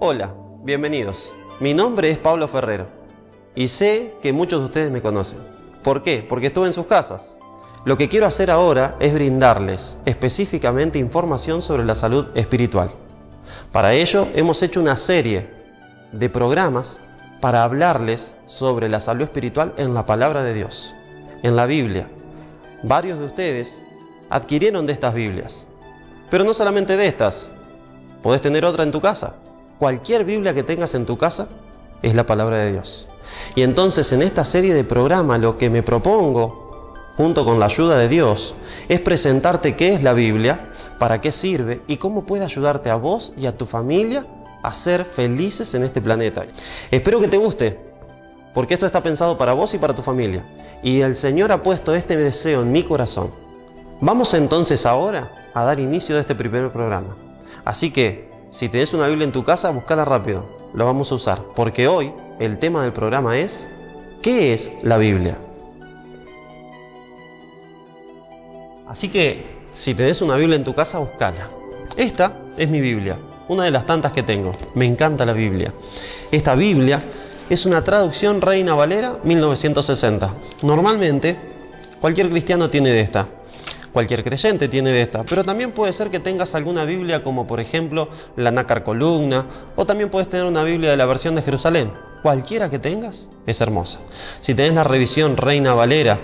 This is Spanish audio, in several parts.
Hola, bienvenidos. Mi nombre es Pablo Ferrero y sé que muchos de ustedes me conocen. ¿Por qué? Porque estuve en sus casas. Lo que quiero hacer ahora es brindarles específicamente información sobre la salud espiritual. Para ello hemos hecho una serie de programas para hablarles sobre la salud espiritual en la palabra de Dios, en la Biblia. Varios de ustedes adquirieron de estas Biblias, pero no solamente de estas. Podés tener otra en tu casa. Cualquier Biblia que tengas en tu casa es la palabra de Dios. Y entonces en esta serie de programas lo que me propongo, junto con la ayuda de Dios, es presentarte qué es la Biblia, para qué sirve y cómo puede ayudarte a vos y a tu familia a ser felices en este planeta. Espero que te guste, porque esto está pensado para vos y para tu familia. Y el Señor ha puesto este deseo en mi corazón. Vamos entonces ahora a dar inicio de este primer programa. Así que, si tenés una Biblia en tu casa, búscala rápido. Lo vamos a usar, porque hoy el tema del programa es ¿qué es la Biblia? Así que, si tenés una Biblia en tu casa, búscala. Esta es mi Biblia, una de las tantas que tengo. Me encanta la Biblia. Esta Biblia es una traducción Reina Valera 1960. Normalmente, cualquier cristiano tiene de esta. Cualquier creyente tiene de esta, pero también puede ser que tengas alguna Biblia como por ejemplo la Nácar Columna, o también puedes tener una Biblia de la versión de Jerusalén. Cualquiera que tengas es hermosa. Si tenés la revisión Reina Valera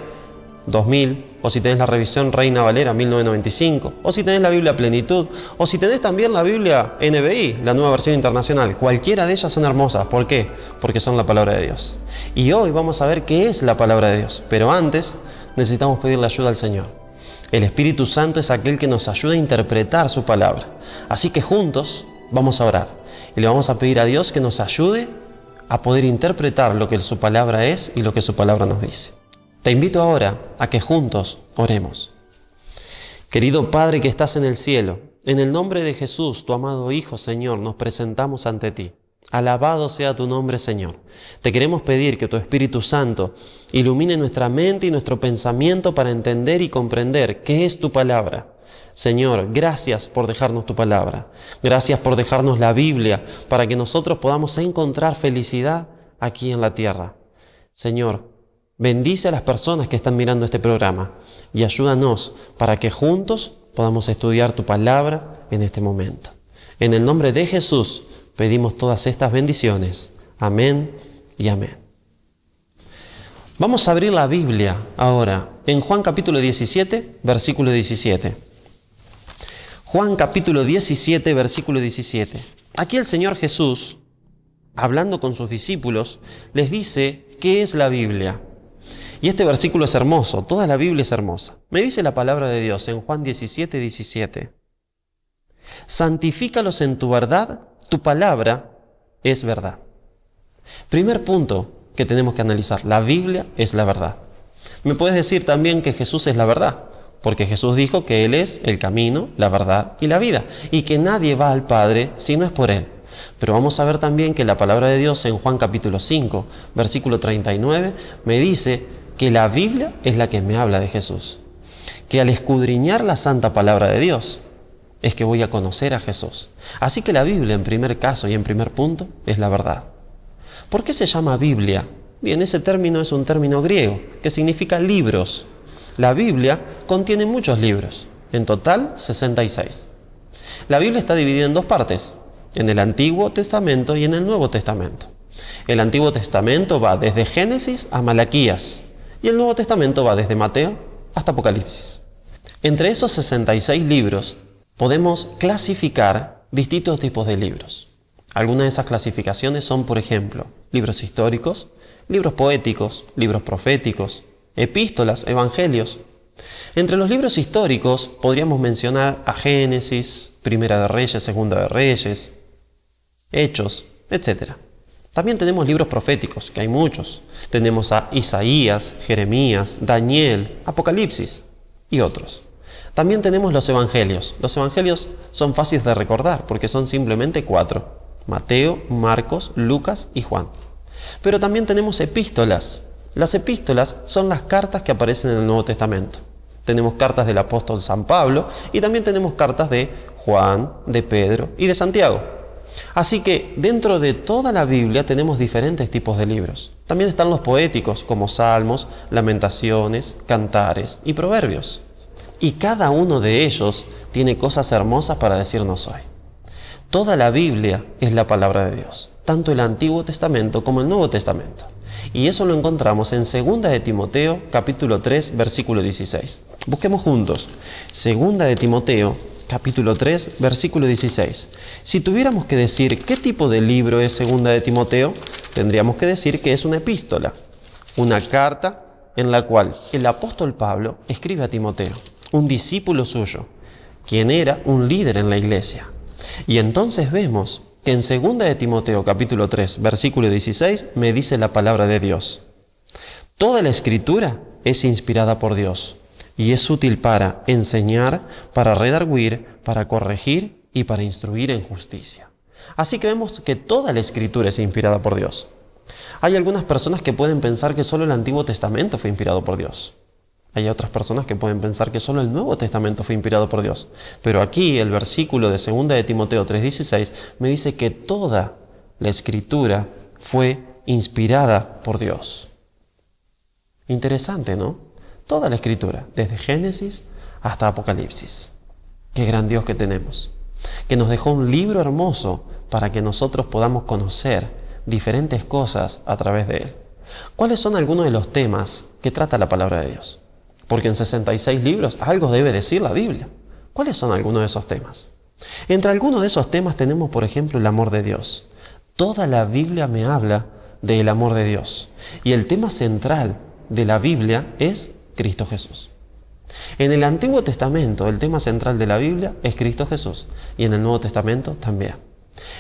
2000, o si tenés la revisión Reina Valera 1995, o si tenés la Biblia Plenitud, o si tenés también la Biblia NBI, la nueva versión internacional, cualquiera de ellas son hermosas. ¿Por qué? Porque son la palabra de Dios. Y hoy vamos a ver qué es la palabra de Dios, pero antes necesitamos pedirle ayuda al Señor. El Espíritu Santo es aquel que nos ayuda a interpretar su palabra. Así que juntos vamos a orar y le vamos a pedir a Dios que nos ayude a poder interpretar lo que su palabra es y lo que su palabra nos dice. Te invito ahora a que juntos oremos. Querido Padre que estás en el cielo, en el nombre de Jesús, tu amado Hijo, Señor, nos presentamos ante ti. Alabado sea tu nombre, Señor. Te queremos pedir que tu Espíritu Santo ilumine nuestra mente y nuestro pensamiento para entender y comprender qué es tu palabra. Señor, gracias por dejarnos tu palabra. Gracias por dejarnos la Biblia para que nosotros podamos encontrar felicidad aquí en la tierra. Señor, bendice a las personas que están mirando este programa y ayúdanos para que juntos podamos estudiar tu palabra en este momento. En el nombre de Jesús pedimos todas estas bendiciones. Amén y amén. Vamos a abrir la Biblia ahora en Juan capítulo 17, versículo 17. Juan capítulo 17, versículo 17. Aquí el Señor Jesús, hablando con sus discípulos, les dice qué es la Biblia. Y este versículo es hermoso, toda la Biblia es hermosa. Me dice la palabra de Dios en Juan 17, 17. Santifícalos en tu verdad, tu palabra es verdad. Primer punto que tenemos que analizar, la Biblia es la verdad. Me puedes decir también que Jesús es la verdad, porque Jesús dijo que Él es el camino, la verdad y la vida, y que nadie va al Padre si no es por Él. Pero vamos a ver también que la palabra de Dios en Juan capítulo 5, versículo 39, me dice que la Biblia es la que me habla de Jesús. Que al escudriñar la santa palabra de Dios, es que voy a conocer a Jesús. Así que la Biblia en primer caso y en primer punto es la verdad. ¿Por qué se llama Biblia? Bien, ese término es un término griego que significa libros. La Biblia contiene muchos libros, en total 66. La Biblia está dividida en dos partes, en el Antiguo Testamento y en el Nuevo Testamento. El Antiguo Testamento va desde Génesis a Malaquías y el Nuevo Testamento va desde Mateo hasta Apocalipsis. Entre esos 66 libros podemos clasificar distintos tipos de libros. Algunas de esas clasificaciones son, por ejemplo, libros históricos, libros poéticos, libros proféticos, epístolas, evangelios. Entre los libros históricos podríamos mencionar a Génesis, Primera de Reyes, Segunda de Reyes, Hechos, etc. También tenemos libros proféticos, que hay muchos. Tenemos a Isaías, Jeremías, Daniel, Apocalipsis y otros. También tenemos los evangelios. Los evangelios son fáciles de recordar porque son simplemente 4. Mateo, Marcos, Lucas y Juan. Pero también tenemos epístolas. Las epístolas son las cartas que aparecen en el Nuevo Testamento. Tenemos cartas del apóstol San Pablo y también tenemos cartas de Juan, de Pedro y de Santiago. Así que dentro de toda la Biblia tenemos diferentes tipos de libros. También están los poéticos, como Salmos, Lamentaciones, Cantares y Proverbios. Y cada uno de ellos tiene cosas hermosas para decirnos hoy. Toda la Biblia es la palabra de Dios, tanto el Antiguo Testamento como el Nuevo Testamento. Y eso lo encontramos en 2 de Timoteo, capítulo 3, versículo 16. Busquemos juntos. 2 de Timoteo, capítulo 3, versículo 16. Si tuviéramos que decir qué tipo de libro es 2 de Timoteo, tendríamos que decir que es una epístola, una carta en la cual el apóstol Pablo escribe a Timoteo, un discípulo suyo, quien era un líder en la iglesia. Y entonces vemos que en 2 de Timoteo capítulo 3, versículo 16, me dice la palabra de Dios. Toda la Escritura es inspirada por Dios y es útil para enseñar, para redarguir, para corregir y para instruir en justicia. Así que vemos que toda la Escritura es inspirada por Dios. Hay algunas personas que pueden pensar que solo el Antiguo Testamento fue inspirado por Dios. Hay otras personas que pueden pensar que solo el Nuevo Testamento fue inspirado por Dios. Pero aquí el versículo de 2 de Timoteo 3:16 me dice que toda la Escritura fue inspirada por Dios. Interesante, ¿no? Toda la Escritura, desde Génesis hasta Apocalipsis. Qué gran Dios que tenemos, que nos dejó un libro hermoso para que nosotros podamos conocer diferentes cosas a través de él. ¿Cuáles son algunos de los temas que trata la palabra de Dios? Porque en 66 libros algo debe decir la Biblia. ¿Cuáles son algunos de esos temas? Entre algunos de esos temas tenemos, por ejemplo, el amor de Dios. Toda la Biblia me habla del amor de Dios. Y el tema central de la Biblia es Cristo Jesús. En el Antiguo Testamento, el tema central de la Biblia es Cristo Jesús. Y en el Nuevo Testamento también.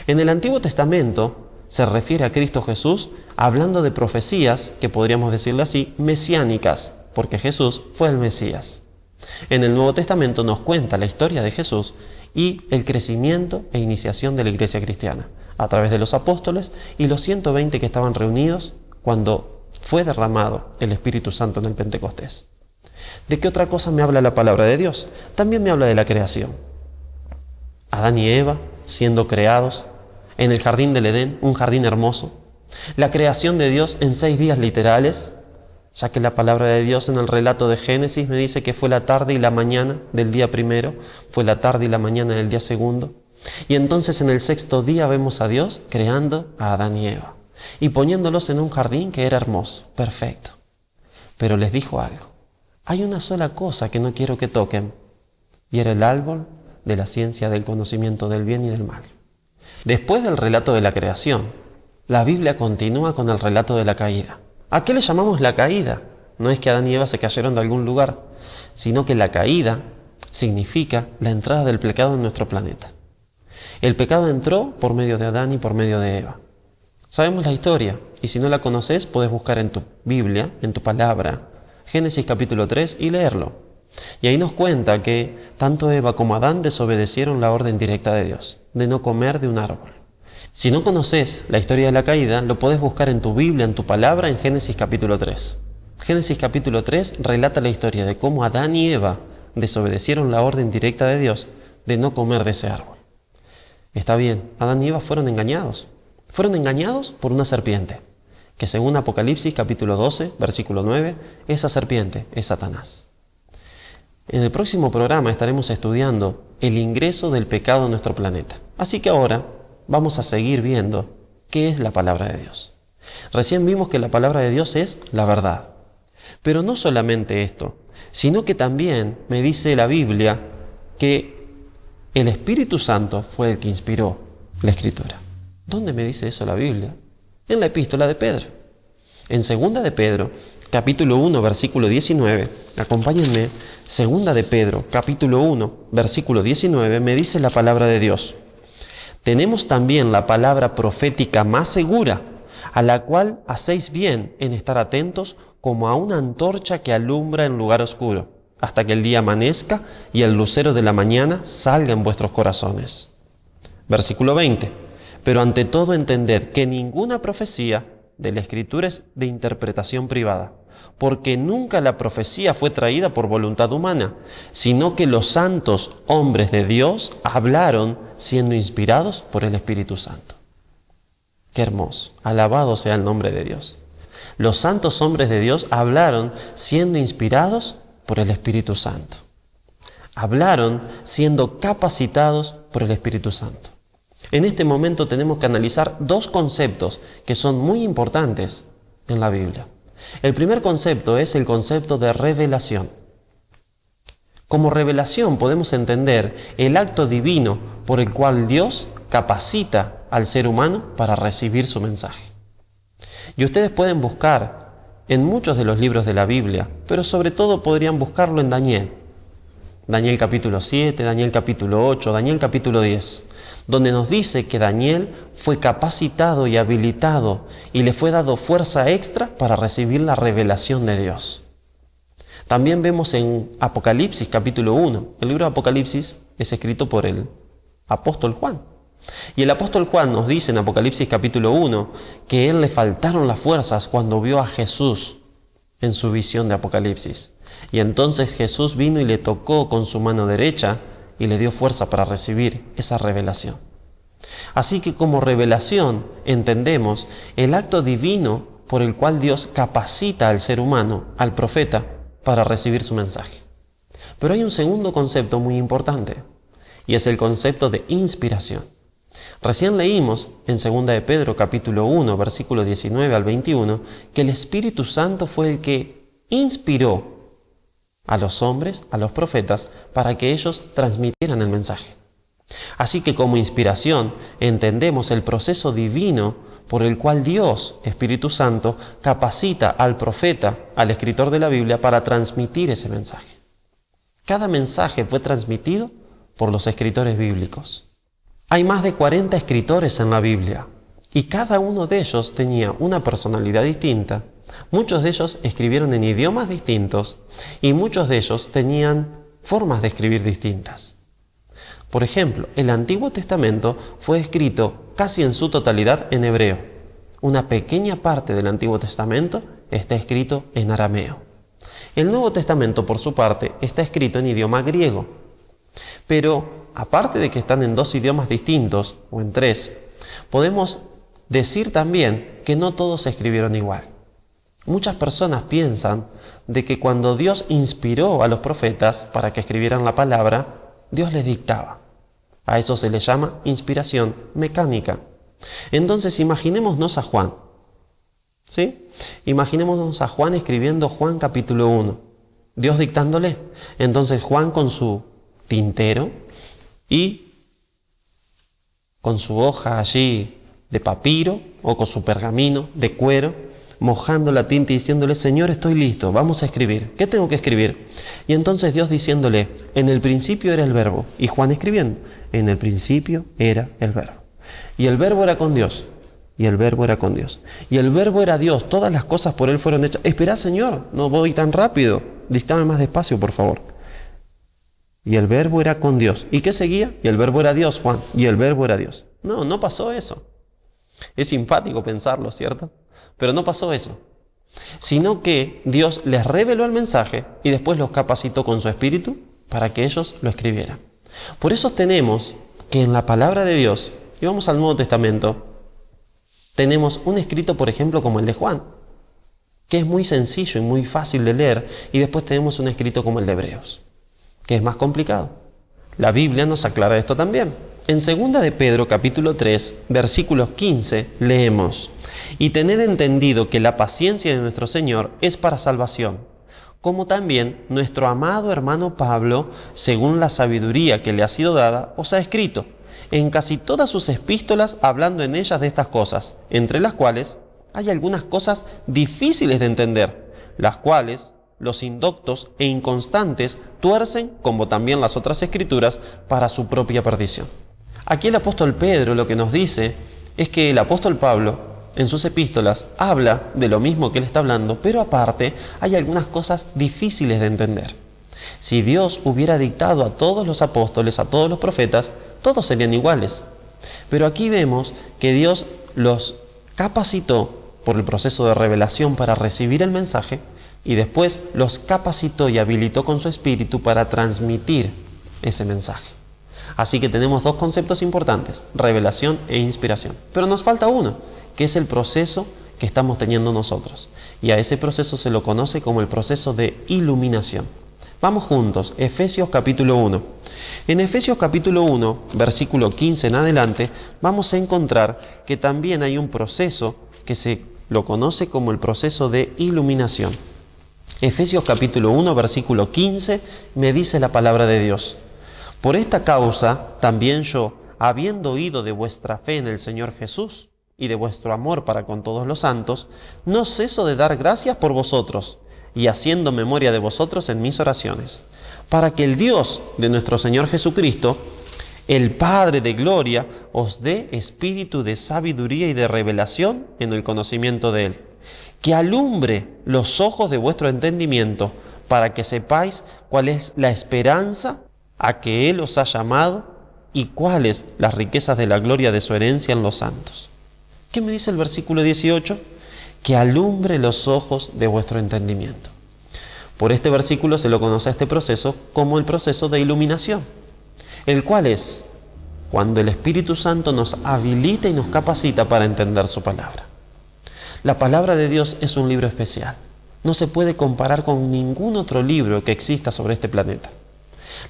En el Antiguo Testamento se refiere a Cristo Jesús hablando de profecías, que podríamos decirle así, mesiánicas, porque Jesús fue el Mesías. En el Nuevo Testamento nos cuenta la historia de Jesús y el crecimiento e iniciación de la iglesia cristiana, a través de los apóstoles y los 120 que estaban reunidos cuando fue derramado el Espíritu Santo en el Pentecostés. ¿De qué otra cosa me habla la palabra de Dios? También me habla de la creación. Adán y Eva siendo creados en el jardín del Edén, un jardín hermoso. La creación de Dios en 6 días literales, ya que la palabra de Dios en el relato de Génesis me dice que fue la tarde y la mañana del día primero, fue la tarde y la mañana del día segundo. Y entonces en el 6º día vemos a Dios creando a Adán y Eva y poniéndolos en un jardín que era hermoso, perfecto. Pero les dijo algo: hay una sola cosa que no quiero que toquen, y era el árbol de la ciencia del conocimiento del bien y del mal. Después del relato de la creación, la Biblia continúa con el relato de la caída. ¿A qué le llamamos la caída? No es que Adán y Eva se cayeron de algún lugar, sino que la caída significa la entrada del pecado en nuestro planeta. El pecado entró por medio de Adán y por medio de Eva. Sabemos la historia, y si no la conoces, puedes buscar en tu Biblia, en tu palabra, Génesis capítulo 3 y leerlo. Y ahí nos cuenta que tanto Eva como Adán desobedecieron la orden directa de Dios, de no comer de un árbol. Si no conoces la historia de la caída, lo podés buscar en tu Biblia, en tu palabra, en Génesis capítulo 3. Génesis capítulo 3 relata la historia de cómo Adán y Eva desobedecieron la orden directa de Dios de no comer de ese árbol. Está bien, Adán y Eva fueron engañados. Fueron engañados por una serpiente, que según Apocalipsis capítulo 12, versículo 9, esa serpiente es Satanás. En el próximo programa estaremos estudiando el ingreso del pecado en nuestro planeta. Así que ahora vamos a seguir viendo qué es la palabra de Dios. Recién vimos que la palabra de Dios es la verdad. Pero no solamente esto, sino que también me dice la Biblia que el Espíritu Santo fue el que inspiró la Escritura. ¿Dónde me dice eso la Biblia? En la epístola de Pedro. En 2 de Pedro, capítulo 1, versículo 19, acompáñenme, 2 de Pedro, capítulo 1, versículo 19, me dice la palabra de Dios. Tenemos también la palabra profética más segura, a la cual hacéis bien en estar atentos como a una antorcha que alumbra en lugar oscuro, hasta que el día amanezca y el lucero de la mañana salga en vuestros corazones. Versículo 20. Pero ante todo entended que ninguna profecía de la Escritura es de interpretación privada, porque nunca la profecía fue traída por voluntad humana, sino que los santos hombres de Dios hablaron siendo inspirados por el Espíritu Santo. Qué hermoso, alabado sea el nombre de Dios. Los santos hombres de Dios hablaron siendo inspirados por el Espíritu Santo. Hablaron siendo capacitados por el Espíritu Santo. En este momento tenemos que analizar dos conceptos que son muy importantes en la Biblia. El primer concepto es el concepto de revelación. Como revelación podemos entender el acto divino por el cual Dios capacita al ser humano para recibir su mensaje. Y ustedes pueden buscar en muchos de los libros de la Biblia, pero sobre todo podrían buscarlo en Daniel. Daniel capítulo 7, Daniel capítulo 8, Daniel capítulo 10, donde nos dice que Daniel fue capacitado y habilitado y le fue dado fuerza extra para recibir la revelación de Dios. También vemos en Apocalipsis capítulo 1, el libro de Apocalipsis es escrito por el apóstol Juan. Y el apóstol Juan nos dice en Apocalipsis capítulo 1 que él le faltaron las fuerzas cuando vio a Jesús en su visión de Apocalipsis. Y entonces Jesús vino y le tocó con su mano derecha y le dio fuerza para recibir esa revelación. Así que como revelación entendemos el acto divino por el cual Dios capacita al ser humano, al profeta, para recibir su mensaje. Pero hay un segundo concepto muy importante y es el concepto de inspiración. Recién leímos en 2 de Pedro capítulo 1, versículo 19 al 21, que el Espíritu Santo fue el que inspiró a los hombres, a los profetas, para que ellos transmitieran el mensaje. Así que como inspiración entendemos el proceso divino por el cual Dios, Espíritu Santo, capacita al profeta, al escritor de la Biblia, para transmitir ese mensaje. Cada mensaje fue transmitido por los escritores bíblicos. Hay más de 40 escritores en la Biblia y cada uno de ellos tenía una personalidad distinta. Muchos de ellos escribieron en idiomas distintos y muchos de ellos tenían formas de escribir distintas. Por ejemplo, el Antiguo Testamento fue escrito casi en su totalidad en hebreo. Una pequeña parte del Antiguo Testamento está escrito en arameo. El Nuevo Testamento, por su parte, está escrito en idioma griego. Pero, aparte de que están en dos idiomas distintos, o en tres, podemos decir también que no todos se escribieron igual. Muchas personas piensan de que cuando Dios inspiró a los profetas para que escribieran la palabra, Dios les dictaba. A eso se le llama inspiración mecánica. Entonces imaginémonos a Juan. ¿Sí? Imaginémonos a Juan escribiendo Juan capítulo 1. Dios dictándole. Entonces Juan con su tintero y con su hoja allí de papiro o con su pergamino de cuero, mojando la tinta y diciéndole: Señor, estoy listo, vamos a escribir. ¿Qué tengo que escribir? Y entonces Dios diciéndole: en el principio era el verbo. Y Juan escribiendo: en el principio era el verbo. Y el verbo era con Dios. Y el verbo era con Dios. Y el verbo era Dios. Todas las cosas por él fueron hechas. Esperá, Señor, no voy tan rápido. Dictame más despacio, por favor. Y el verbo era con Dios. ¿Y qué seguía? Y el verbo era Dios, Juan. Y el verbo era Dios. No, no pasó eso. Es simpático pensarlo, ¿cierto? Pero no pasó eso. Sino que Dios les reveló el mensaje y después los capacitó con su espíritu para que ellos lo escribieran. Por eso tenemos que en la palabra de Dios, y vamos al Nuevo Testamento, tenemos un escrito, por ejemplo, como el de Juan, que es muy sencillo y muy fácil de leer, y después tenemos un escrito como el de Hebreos, que es más complicado. La Biblia nos aclara esto también. En 2 de Pedro capítulo 3, versículos 15, leemos: y tened entendido que la paciencia de nuestro Señor es para salvación, como también nuestro amado hermano Pablo, según la sabiduría que le ha sido dada, os ha escrito en casi todas sus epístolas, hablando en ellas de estas cosas, entre las cuales hay algunas cosas difíciles de entender, las cuales los indoctos e inconstantes tuercen, como también las otras escrituras, para su propia perdición. Aquí el apóstol Pedro lo que nos dice es que el apóstol Pablo en sus epístolas habla de lo mismo que él está hablando, pero aparte hay algunas cosas difíciles de entender. Si Dios hubiera dictado a todos los apóstoles, a todos los profetas, todos serían iguales. Pero aquí vemos que Dios los capacitó por el proceso de revelación para recibir el mensaje, y después los capacitó y habilitó con su espíritu para transmitir ese mensaje. Así que tenemos dos conceptos importantes, revelación e inspiración. Pero nos falta uno, que es el proceso que estamos teniendo nosotros. Y a ese proceso se lo conoce como el proceso de iluminación. Vamos juntos, Efesios capítulo 1. En Efesios capítulo 1, versículo 15 en adelante, vamos a encontrar que también hay un proceso que se lo conoce como el proceso de iluminación. Efesios capítulo 1, versículo 15, me dice la palabra de Dios. Por esta causa, también yo, habiendo oído de vuestra fe en el Señor Jesús y de vuestro amor para con todos los santos, no ceso de dar gracias por vosotros y haciendo memoria de vosotros en mis oraciones, para que el Dios de nuestro Señor Jesucristo, el Padre de gloria, os dé espíritu de sabiduría y de revelación en el conocimiento de Él, que alumbre los ojos de vuestro entendimiento, para que sepáis cuál es la esperanza a que Él os ha llamado y cuáles las riquezas de la gloria de su herencia en los santos. ¿Qué me dice el versículo 18? Que alumbre los ojos de vuestro entendimiento. Por este versículo se lo conoce a este proceso como el proceso de iluminación, el cual es cuando el Espíritu Santo nos habilita y nos capacita para entender su palabra. La palabra de Dios es un libro especial. No se puede comparar con ningún otro libro que exista sobre este planeta.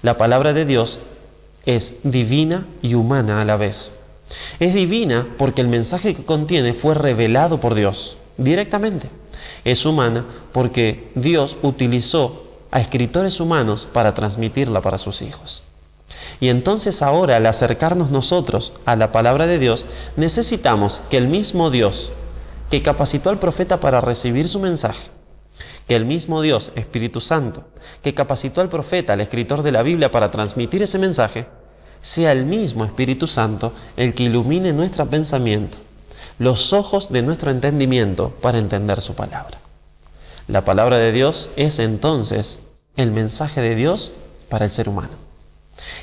La palabra de Dios es divina y humana a la vez. Es divina porque el mensaje que contiene fue revelado por Dios directamente. Es humana porque Dios utilizó a escritores humanos para transmitirla para sus hijos. Y entonces ahora, al acercarnos nosotros a la palabra de Dios, necesitamos que el mismo Dios que capacitó al profeta para recibir su mensaje, que el mismo Dios, Espíritu Santo, que capacitó al profeta, al escritor de la Biblia, para transmitir ese mensaje, sea el mismo Espíritu Santo el que ilumine nuestro pensamiento, los ojos de nuestro entendimiento para entender su palabra. La palabra de Dios es entonces el mensaje de Dios para el ser humano,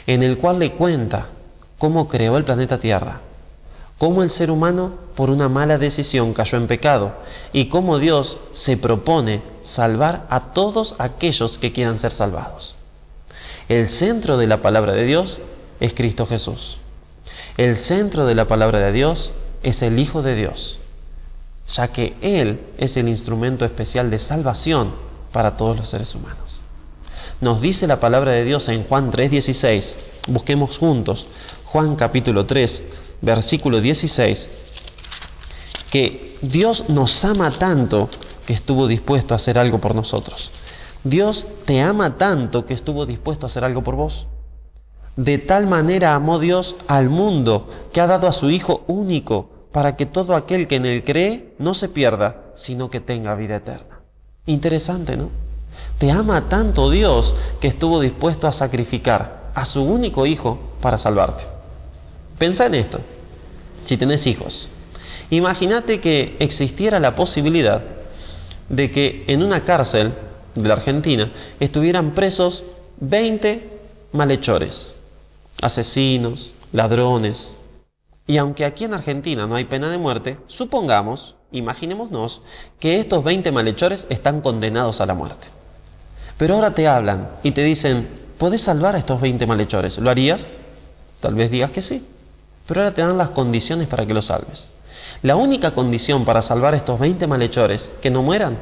en el cual le cuenta cómo creó el planeta Tierra, cómo el ser humano por una mala decisión cayó en pecado y cómo Dios se propone salvar a todos aquellos que quieran ser salvados. El centro de la palabra de Dios es Cristo Jesús. El centro de la palabra de Dios es el Hijo de Dios, ya que Él es el instrumento especial de salvación para todos los seres humanos. Nos dice la palabra de Dios en Juan 3:16. Busquemos juntos Juan capítulo 3, versículo 16, que Dios nos ama tanto que estuvo dispuesto a hacer algo por nosotros. Dios te ama tanto que estuvo dispuesto a hacer algo por vos. De tal manera amó Dios al mundo que ha dado a su Hijo único para que todo aquel que en Él cree no se pierda, sino que tenga vida eterna. Interesante, ¿no? Te ama tanto Dios que estuvo dispuesto a sacrificar a su único Hijo para salvarte. Pensá en esto. Si tenés hijos, imagínate que existiera la posibilidad de que en una cárcel de la Argentina estuvieran presos 20 malhechores, asesinos, ladrones. Y aunque aquí en Argentina no hay pena de muerte, supongamos, imaginémonos, que estos 20 malhechores están condenados a la muerte. Pero ahora te hablan y te dicen, ¿podés salvar a estos 20 malhechores? ¿Lo harías? Tal vez digas que sí. Pero ahora te dan las condiciones para que los salves. La única condición para salvar a estos 20 malhechores que no mueran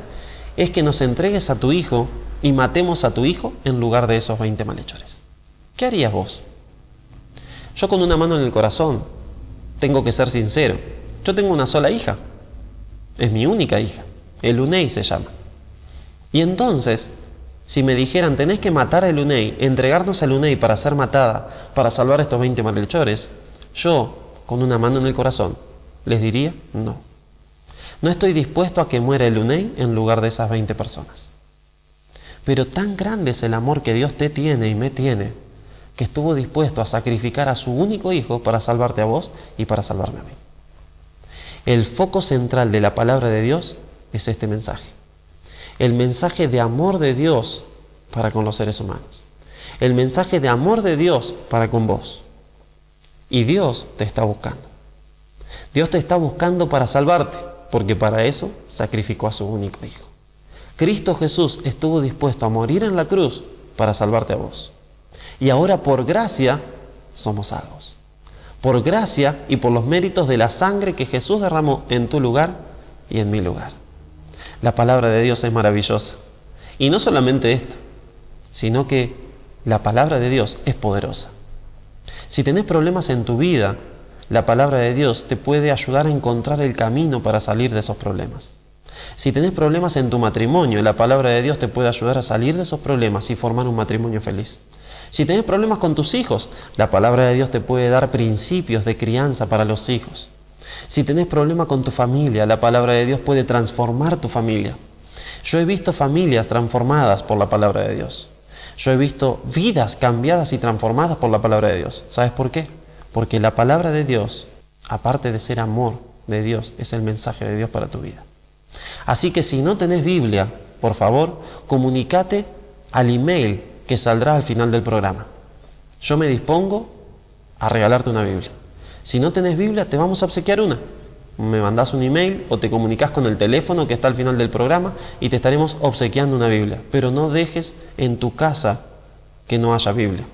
es que nos entregues a tu hijo y matemos a tu hijo en lugar de esos 20 malhechores. ¿Qué harías vos? Yo con una mano en el corazón tengo que ser sincero. Yo tengo una sola hija. Es mi única hija. Elunei se llama. Y entonces, si me dijeran, tenés que matar a Elunei, entregarnos a Elunei para ser matada, para salvar a estos 20 malhechores, yo, con una mano en el corazón, les diría no. No estoy dispuesto a que muera Elunei en lugar de esas 20 personas. Pero tan grande es el amor que Dios te tiene y me tiene, que estuvo dispuesto a sacrificar a su único hijo para salvarte a vos y para salvarme a mí. El foco central de la palabra de Dios es este mensaje. El mensaje de amor de Dios para con los seres humanos. El mensaje de amor de Dios para con vos. Y Dios te está buscando. Dios te está buscando para salvarte, porque para eso sacrificó a su único hijo. Cristo Jesús estuvo dispuesto a morir en la cruz para salvarte a vos. Y ahora por gracia somos salvos. Por gracia y por los méritos de la sangre que Jesús derramó en tu lugar y en mi lugar. La palabra de Dios es maravillosa. Y no solamente esto, sino que la palabra de Dios es poderosa. Si tenés problemas en tu vida, la palabra de Dios te puede ayudar a encontrar el camino para salir de esos problemas. Si tenés problemas en tu matrimonio, la palabra de Dios te puede ayudar a salir de esos problemas y formar un matrimonio feliz. Si tenés problemas con tus hijos, la palabra de Dios te puede dar principios de crianza para los hijos. Si tenés problemas con tu familia, la palabra de Dios puede transformar tu familia. Yo he visto familias transformadas por la palabra de Dios. Yo he visto vidas cambiadas y transformadas por la palabra de Dios. ¿Sabes por qué? Porque la palabra de Dios, aparte de ser amor de Dios, es el mensaje de Dios para tu vida. Así que si no tenés Biblia, por favor, comunícate al email que saldrá al final del programa. Yo me dispongo a regalarte una Biblia. Si no tenés Biblia, te vamos a obsequiar una. Me mandás un email o te comunicas con el teléfono que está al final del programa y te estaremos obsequiando una Biblia. Pero no dejes en tu casa que no haya Biblia.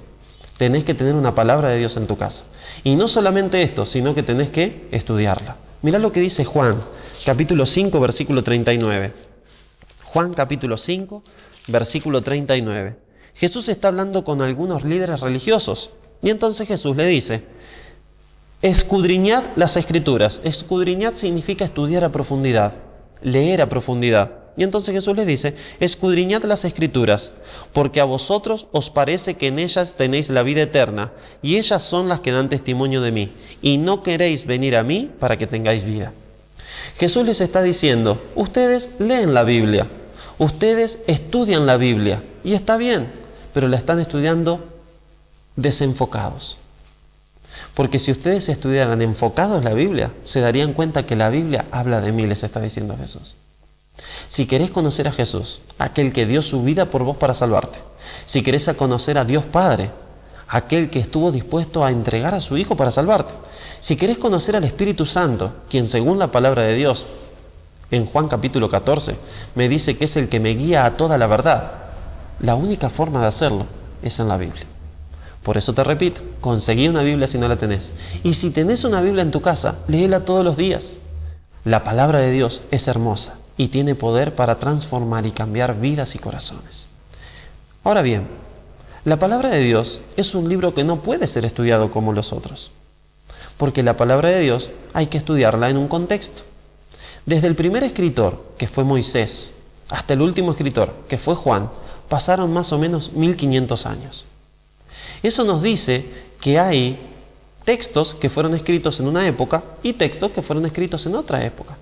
Tenés que tener una palabra de Dios en tu casa. Y no solamente esto, sino que tenés que estudiarla. Mirá lo que dice Juan, capítulo 5, versículo 39. Juan, capítulo 5, versículo 39. Jesús está hablando con algunos líderes religiosos. Y entonces Jesús le dice: escudriñad las Escrituras. Escudriñad significa estudiar a profundidad, leer a profundidad. Y entonces Jesús les dice: escudriñad las Escrituras, porque a vosotros os parece que en ellas tenéis la vida eterna, y ellas son las que dan testimonio de mí, y no queréis venir a mí para que tengáis vida. Jesús les está diciendo: ustedes leen la Biblia, ustedes estudian la Biblia, y está bien, pero la están estudiando desenfocados. Porque si ustedes estudiaran enfocados la Biblia, se darían cuenta que la Biblia habla de mí, les está diciendo Jesús. Si querés conocer a Jesús, aquel que dio su vida por vos para salvarte, si querés conocer a Dios Padre, aquel que estuvo dispuesto a entregar a su Hijo para salvarte, si querés conocer al Espíritu Santo, quien según la palabra de Dios, en Juan capítulo 14, me dice que es el que me guía a toda la verdad, la única forma de hacerlo es en la Biblia. Por eso te repito, conseguí una Biblia si no la tenés. Y si tenés una Biblia en tu casa, léela todos los días. La palabra de Dios es hermosa y tiene poder para transformar y cambiar vidas y corazones. Ahora bien, la palabra de Dios es un libro que no puede ser estudiado como los otros. Porque la palabra de Dios hay que estudiarla en un contexto. Desde el primer escritor, que fue Moisés, hasta el último escritor, que fue Juan, pasaron más o menos 1500 años. Eso nos dice que hay textos que fueron escritos en una época y textos que fueron escritos en otra época.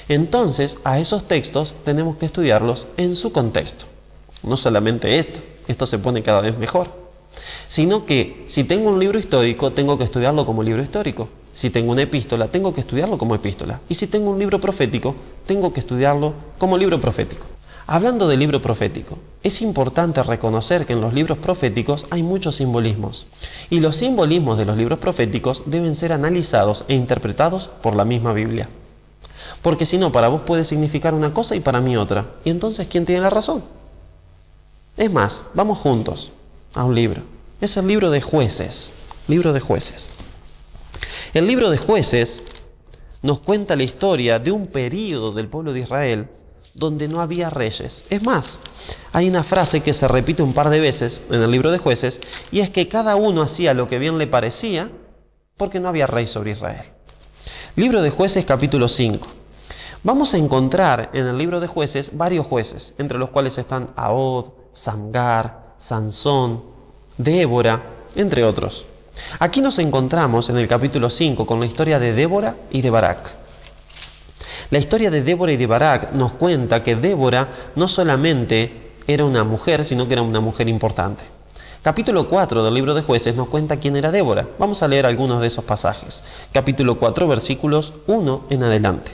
Entonces, a esos textos tenemos que estudiarlos en su contexto. No solamente esto se pone cada vez mejor, sino que si tengo un libro histórico, tengo que estudiarlo como libro histórico. Si tengo una epístola, tengo que estudiarlo como epístola. Y si tengo un libro profético, tengo que estudiarlo como libro profético. Hablando de libro profético, es importante reconocer que en los libros proféticos hay muchos simbolismos. Y los simbolismos de los libros proféticos deben ser analizados e interpretados por la misma Biblia. Porque si no, para vos puede significar una cosa y para mí otra. Y entonces, ¿quién tiene la razón? Es más, vamos juntos a un libro. Es el libro de Jueces. Libro de Jueces. El libro de Jueces nos cuenta la historia de un período del pueblo de Israel donde no había reyes. Es más, hay una frase que se repite un par de veces en el libro de Jueces, y es que cada uno hacía lo que bien le parecía porque no había rey sobre Israel. Libro de Jueces, capítulo 5. Vamos a encontrar en el libro de Jueces varios jueces, entre los cuales están Ahod, Samgar, Sansón, Débora, entre otros. Aquí nos encontramos en el capítulo 5 con la historia de Débora y de Barak. La historia de Débora y de Barak nos cuenta que Débora no solamente era una mujer, sino que era una mujer importante. Capítulo 4 del libro de Jueces nos cuenta quién era Débora. Vamos a leer algunos de esos pasajes. Capítulo 4, versículos 1 en adelante.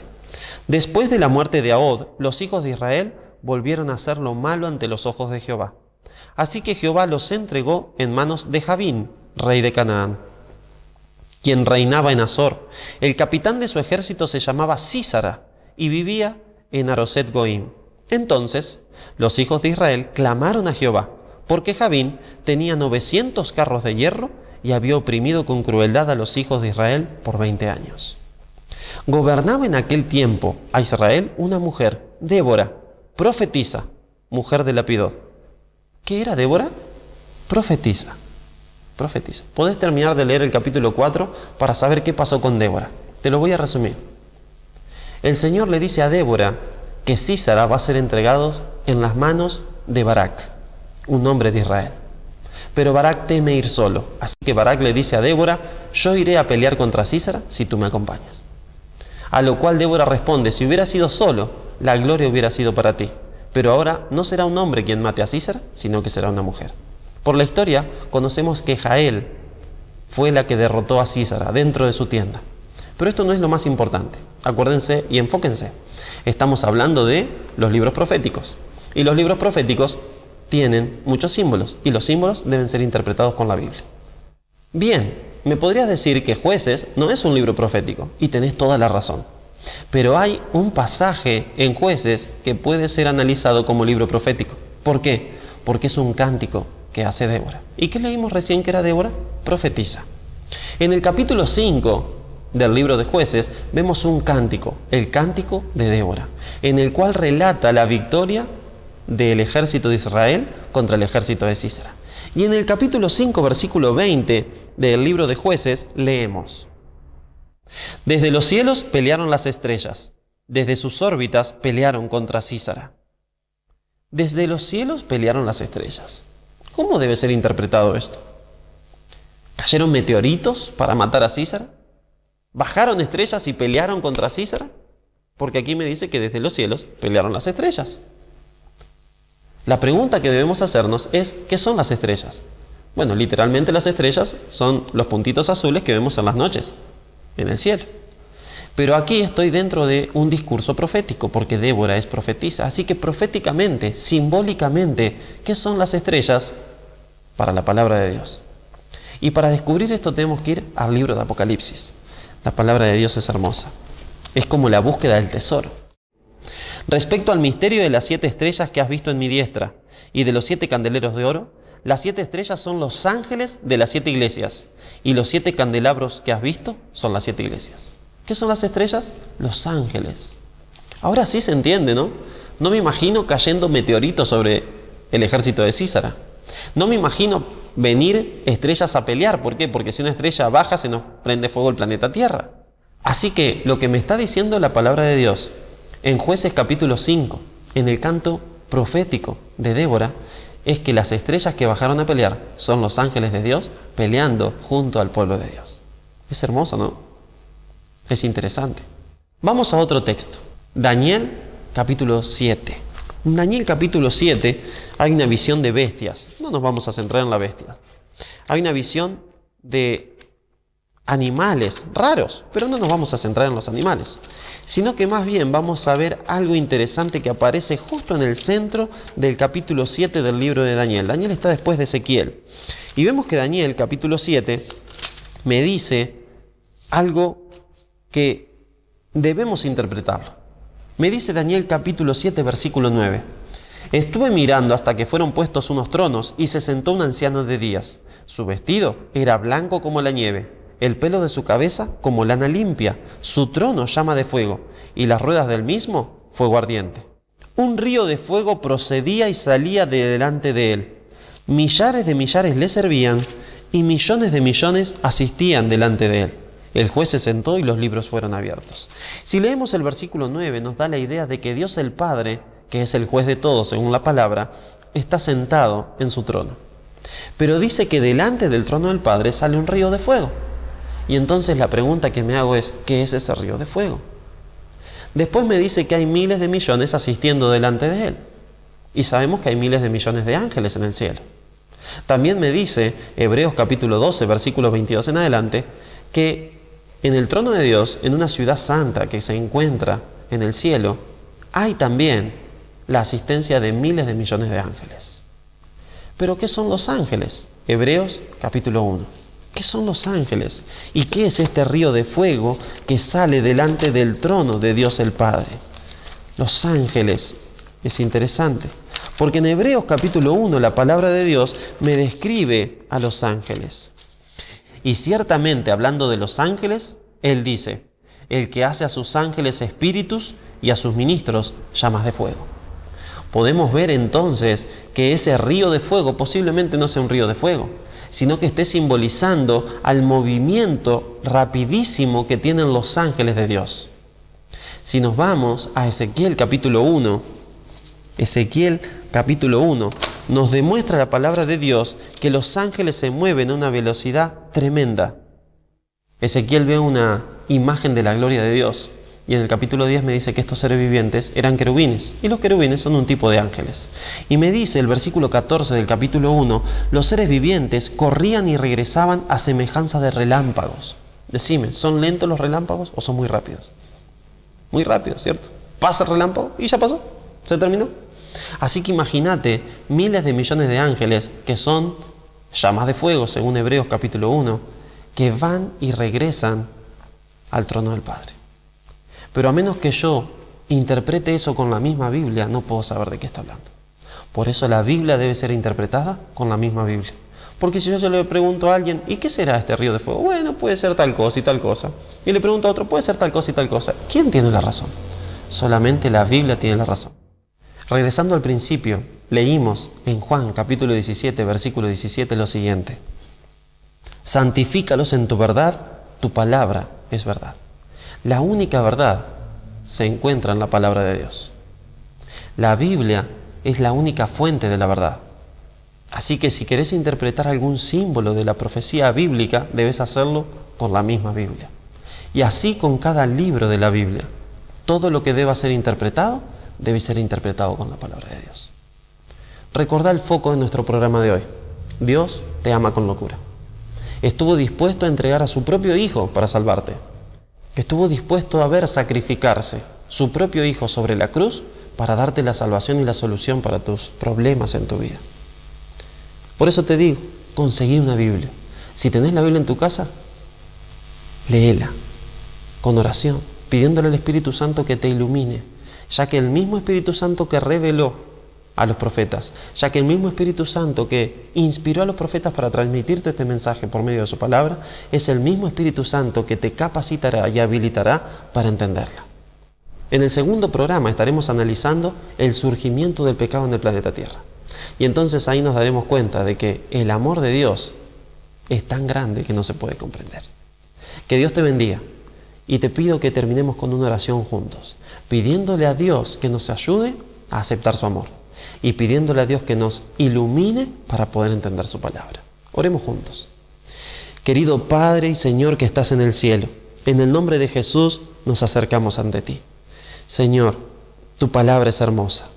Después de la muerte de Ahod, los hijos de Israel volvieron a hacer lo malo ante los ojos de Jehová. Así que Jehová los entregó en manos de Jabín, rey de Canaán, quien reinaba en Azor. El capitán de su ejército se llamaba Sísara y vivía en Aroset Goim. Entonces los hijos de Israel clamaron a Jehová, porque Jabín tenía 900 carros de hierro y había oprimido con crueldad a los hijos de Israel por 20 años. Gobernaba en aquel tiempo a Israel una mujer, Débora, profetisa, mujer de Lapidot. ¿Qué era Débora? Profetisa. Profetisa. Podés terminar de leer el capítulo 4 para saber qué pasó con Débora. Te lo voy a resumir. El Señor le dice a Débora que Sísara va a ser entregado en las manos de Barak, un hombre de Israel. Pero Barak teme ir solo. Así que Barak le dice a Débora, yo iré a pelear contra Sísara si tú me acompañas. A lo cual Débora responde, si hubiera sido solo, la gloria hubiera sido para ti. Pero ahora no será un hombre quien mate a Sísara, sino que será una mujer. Por la historia conocemos que Jael fue la que derrotó a Sísara dentro de su tienda. Pero esto no es lo más importante. Acuérdense y enfóquense. Estamos hablando de los libros proféticos. Y los libros proféticos tienen muchos símbolos. Y los símbolos deben ser interpretados con la Biblia. Bien, me podrías decir que Jueces no es un libro profético. Y tenés toda la razón. Pero hay un pasaje en Jueces que puede ser analizado como libro profético. ¿Por qué? Porque es un cántico que hace Débora. ¿Y qué leímos recién que era Débora? Profetiza. En el capítulo 5 del libro de Jueces vemos un cántico, el cántico de Débora, en el cual relata la victoria del ejército de Israel contra el ejército de Sísara. Y en el capítulo 5, versículo 20 del libro de Jueces leemos: desde los cielos pelearon las estrellas, desde sus órbitas pelearon contra Sísara. Desde los cielos pelearon las estrellas. ¿Cómo debe ser interpretado esto? ¿Cayeron meteoritos para matar a Sísara? ¿Bajaron estrellas y pelearon contra Sísara? Porque aquí me dice que desde los cielos pelearon las estrellas. La pregunta que debemos hacernos es, ¿qué son las estrellas? Bueno, literalmente las estrellas son los puntitos azules que vemos en las noches, en el cielo. Pero aquí estoy dentro de un discurso profético, porque Débora es profetisa. Así que proféticamente, simbólicamente, ¿qué son las estrellas para la palabra de Dios? Y para descubrir esto tenemos que ir al libro de Apocalipsis. La palabra de Dios es hermosa. Es como la búsqueda del tesoro. Respecto al misterio de las 7 estrellas que has visto en mi diestra y de los 7 candeleros de oro, las 7 estrellas son los ángeles de las 7 iglesias y los 7 candelabros que has visto son las 7 iglesias. ¿Qué son las estrellas? Los ángeles. Ahora sí se entiende, ¿no? No me imagino cayendo meteoritos sobre el ejército de Sísara. No me imagino venir estrellas a pelear. ¿Por qué? Porque si una estrella baja se nos prende fuego el planeta Tierra. Así que lo que me está diciendo la palabra de Dios en Jueces capítulo 5, en el canto profético de Débora, es que las estrellas que bajaron a pelear son los ángeles de Dios peleando junto al pueblo de Dios. Es hermoso, ¿no? Es interesante. Vamos a otro texto. Daniel capítulo 7. En Daniel capítulo 7 hay una visión de bestias. No nos vamos a centrar en la bestia. Hay una visión de animales raros, pero no nos vamos a centrar en los animales, sino que más bien vamos a ver algo interesante que aparece justo en el centro del capítulo 7 del libro de Daniel. Daniel está después de Ezequiel. Y vemos que Daniel capítulo 7 me dice algo que debemos interpretarlo. Me dice Daniel capítulo 7 versículo 9. Estuve mirando hasta que fueron puestos unos tronos y se sentó un anciano de días. Su vestido era blanco como la nieve, el pelo de su cabeza como lana limpia, su trono llama de fuego y las ruedas del mismo fuego ardiente. Un río de fuego procedía y salía de delante de él. Millares de millares le servían y millones de millones asistían delante de él. El juez se sentó y los libros fueron abiertos. Si leemos el versículo 9 nos da la idea de que Dios el Padre, que es el juez de todos según la palabra, está sentado en su trono. Pero dice que delante del trono del Padre sale un río de fuego. Y entonces la pregunta que me hago es, ¿qué es ese río de fuego? Después me dice que hay miles de millones asistiendo delante de él. Y sabemos que hay miles de millones de ángeles en el cielo. También me dice, Hebreos capítulo 12, versículos 22 en adelante, que en el trono de Dios, en una ciudad santa que se encuentra en el cielo, hay también la asistencia de miles de millones de ángeles. ¿Pero qué son los ángeles? Hebreos capítulo 1. ¿Qué son los ángeles? ¿Y qué es este río de fuego que sale delante del trono de Dios el Padre? Los ángeles es interesante, porque en Hebreos capítulo 1 la palabra de Dios me describe a los ángeles. Y ciertamente, hablando de los ángeles, Él dice, el que hace a sus ángeles espíritus y a sus ministros llamas de fuego. Podemos ver entonces que ese río de fuego posiblemente no sea un río de fuego, sino que esté simbolizando al movimiento rapidísimo que tienen los ángeles de Dios. Si nos vamos a Ezequiel capítulo 1, Ezequiel capítulo 1 nos demuestra la palabra de Dios que los ángeles se mueven a una velocidad tremenda. Ezequiel ve una imagen de la gloria de Dios y en el capítulo 10 me dice que estos seres vivientes eran querubines y los querubines son un tipo de ángeles. Y me dice el versículo 14 del capítulo 1, los seres vivientes corrían y regresaban a semejanza de relámpagos. Decime, ¿son lentos los relámpagos o son muy rápidos? Muy rápidos, ¿cierto? Pasa el relámpago y ya pasó, se terminó. Así que imagínate miles de millones de ángeles que son llamas de fuego, según Hebreos capítulo 1, que van y regresan al trono del Padre. Pero a menos que yo interprete eso con la misma Biblia, no puedo saber de qué está hablando. Por eso la Biblia debe ser interpretada con la misma Biblia. Porque si yo le pregunto a alguien, ¿y qué será este río de fuego? Bueno, puede ser tal cosa y tal cosa. Y le pregunto a otro, puede ser tal cosa y tal cosa. ¿Quién tiene la razón? Solamente la Biblia tiene la razón. Regresando al principio, leímos en Juan capítulo 17, versículo 17 lo siguiente. Santifícalos en tu verdad, tu palabra es verdad. La única verdad se encuentra en la palabra de Dios. La Biblia es la única fuente de la verdad. Así que si querés interpretar algún símbolo de la profecía bíblica, debes hacerlo con la misma Biblia. Y así con cada libro de la Biblia. Todo lo que deba ser interpretado, debe ser interpretado con la palabra de Dios. Recordá el foco de nuestro programa de hoy. Dios te ama con locura. Estuvo dispuesto a entregar a su propio Hijo para salvarte. Estuvo dispuesto a ver sacrificarse su propio Hijo sobre la cruz para darte la salvación y la solución para tus problemas en tu vida. Por eso te digo, conseguí una Biblia. Si tenés la Biblia en tu casa, léela con oración, pidiéndole al Espíritu Santo que te ilumine, ya que el mismo Espíritu Santo que reveló a los profetas, ya que el mismo Espíritu Santo que inspiró a los profetas para transmitirte este mensaje por medio de su palabra, es el mismo Espíritu Santo que te capacitará y habilitará para entenderla. En el segundo programa estaremos analizando el surgimiento del pecado en el planeta Tierra. Y entonces ahí nos daremos cuenta de que el amor de Dios es tan grande que no se puede comprender. Que Dios te bendiga. Y te pido que terminemos con una oración juntos, pidiéndole a Dios que nos ayude a aceptar su amor y pidiéndole a Dios que nos ilumine para poder entender su palabra. Oremos juntos. Querido Padre y Señor que estás en el cielo, en el nombre de Jesús nos acercamos ante ti. Señor, tu palabra es hermosa.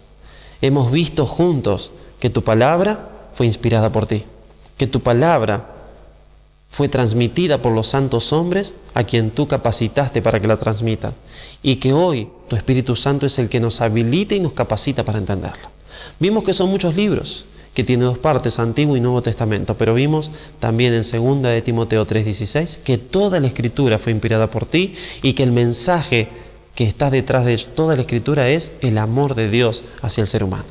Hemos visto juntos que tu palabra fue inspirada por ti, que tu palabra fue transmitida por los santos hombres a quien tú capacitaste para que la transmitan, y que hoy tu Espíritu Santo es el que nos habilita y nos capacita para entenderla. Vimos que son muchos libros, que tiene dos partes, Antiguo y Nuevo Testamento, pero vimos también en 2 de Timoteo 3:16 que toda la Escritura fue inspirada por ti y que el mensaje que está detrás de toda la Escritura es el amor de Dios hacia el ser humano.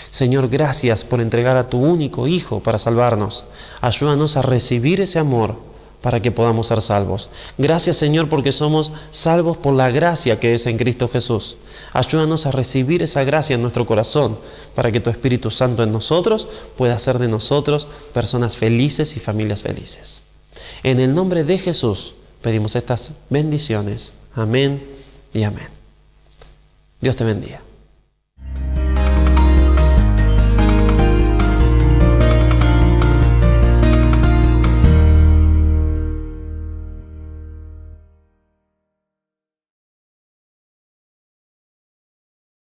Señor, gracias por entregar a tu único Hijo para salvarnos. Ayúdanos a recibir ese amor para que podamos ser salvos. Gracias, Señor, porque somos salvos por la gracia que es en Cristo Jesús. Ayúdanos a recibir esa gracia en nuestro corazón para que tu Espíritu Santo en nosotros pueda hacer de nosotros personas felices y familias felices. En el nombre de Jesús pedimos estas bendiciones. Amén y amén. Dios te bendiga.